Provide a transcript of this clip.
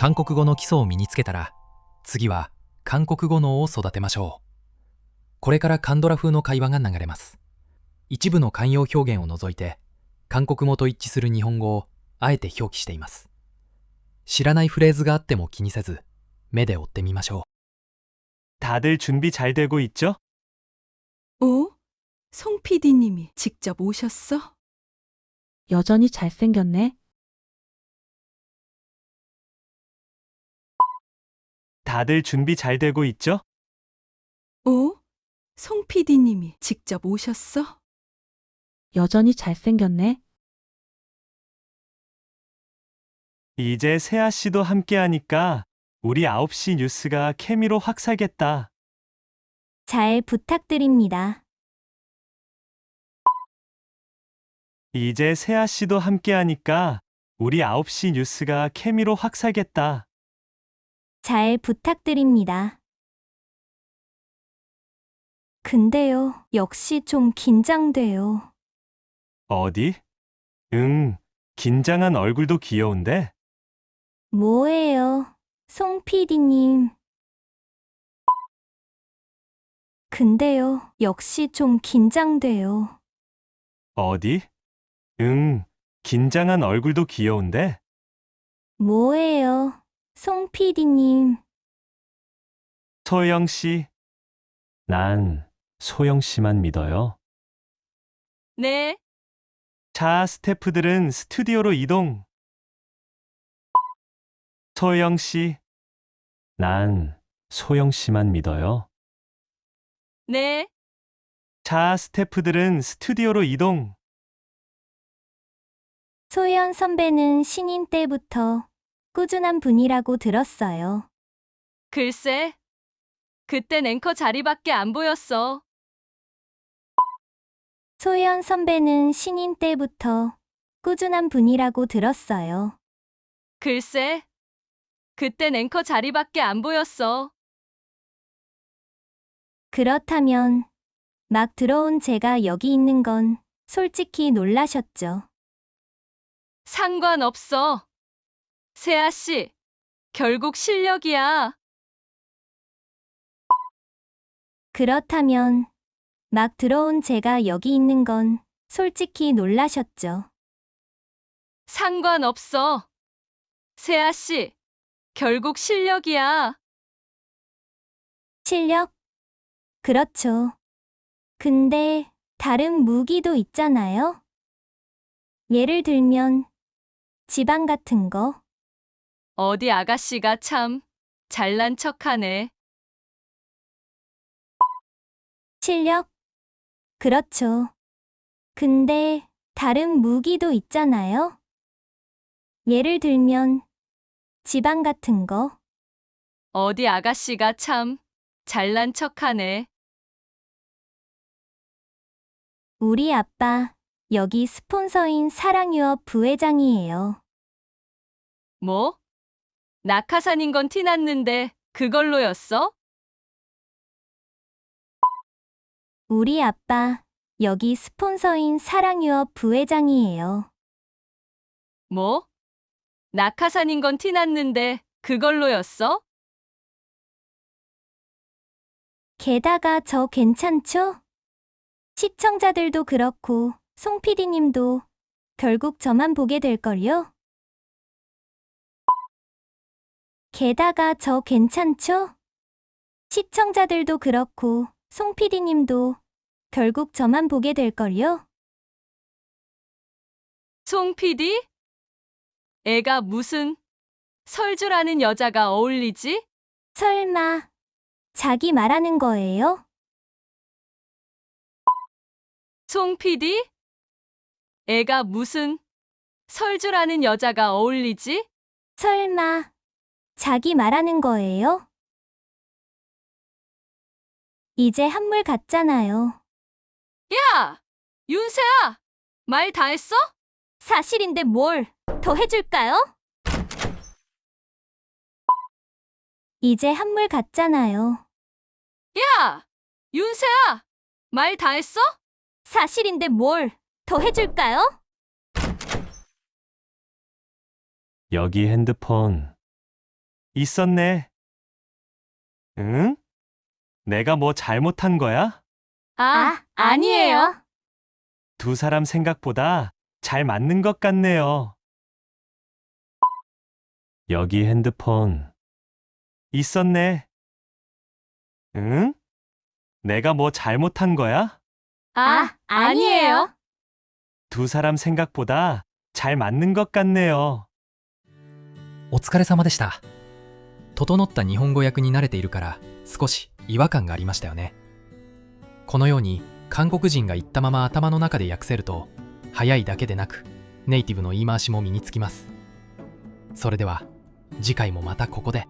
韓国語の基礎を身につけたら、次は韓国語脳を育てましょう。これからカンドラ風の会話が流れます。一部の慣用表現を除いて、韓国語と一致する日本語をあえて表記しています。知らないフレーズがあっても気にせず、目で追ってみましょう。 다들 준비 잘 되고 있죠? 송 PD님이 직접 오셨어? 여전히 잘생겼네. 다들 준비 잘 되고 있죠? 송 PD님이 직접 오셨어? 여전히 잘생겼네. 이제 세아 씨도 함께 하니까 우리 9시 뉴스가 케미로 확 살겠다. 잘 부탁드립니다. 이제 세아 씨도 함께 하니까 우리 9시 뉴스가 케미로 확 살겠다. 잘 부탁드립니다. 근데요, 역시 좀 긴장돼요. 어디? 긴장한 얼굴도 귀여운데? 뭐예요, 송 PD님. 근데요, 역시 좀 긴장돼요. 어디? 긴장한 얼굴도 귀여운데? 뭐예요, 송 PD님. 소영 씨. 난 소영 씨만 믿어요. 네. 자, 스태프들은 스튜디오로 이동. 소영 씨. 난 소영 씨만 믿어요. 네. 자, 스태프들은 스튜디오로 이동. 소연 선배는 신인 때부터 꾸준한 분이라고 들었어요. 글쎄, 그땐 앵커 자리밖에 안 보였어. 소연 선배는 신인 때부터 꾸준한 분이라고 들었어요. 글쎄, 그땐 앵커 자리밖에 안 보였어. 그렇다면 막 들어온 제가 여기 있는 건 솔직히 놀라셨죠? 상관없어. 세아 씨, 결국 실력이야. 그렇다면 막 들어온 제가 여기 있는 건 솔직히 놀라셨죠? 상관없어. 세아 씨, 결국 실력이야. 실력? 그렇죠. 근데 다른 무기도 있잖아요. 예를 들면 지방 같은 거. 어디 아가씨가 참 잘난 척하네. 실력? 그렇죠. 근데 다른 무기도 있잖아요. 예를 들면 지방 같은 거. 어디 아가씨가 참 잘난 척하네. 우리 아빠 여기 스폰서인 사랑유업 부회장이에요. 뭐? 낙하산인 건 티났는데 그걸로였어? 우리 아빠 여기 스폰서인 사랑유업 부회장이에요. 뭐? 낙하산인 건 티났는데 그걸로였어? 게다가 저 괜찮죠? 시청자들도 그렇고 송 PD님도 결국 저만 보게 될걸요? 게다가 저 괜찮죠? 시청자들도 그렇고 송 PD님도 결국 저만 보게 될걸요? 송 PD? 애가 무슨 설주라는 여자가 어울리지? 설마 자기 말하는 거예요? 송 PD? 애가 무슨 설주라는 여자가 어울리지? 설마 자기 말하는 거예요? 이제 한물 같잖아요. 야! 윤세아! 말 다 했어? 사실인데 뭘 더 해줄까요? 이제 한물 같잖아요. 야! 윤세아! 말 다 했어? 사실인데 뭘 더 해줄까요? 여기 핸드폰 있었네. 응? 내가 뭐 잘못한 거야? 아니에요. 두 사람 생각보다 잘 맞는 것 같네요. 여기 핸드폰. 있었네. 응? 내가 뭐 잘못한 거야? 아니에요. 두 사람 생각보다 잘 맞는 것 같네요. お疲れ様でした。整った日本語訳に慣れているから少し違和感がありましたよね。このように韓国人が言ったまま頭の中で訳せると早いだけでなくネイティブの言い回しも身につきます。それでは次回もまたここで。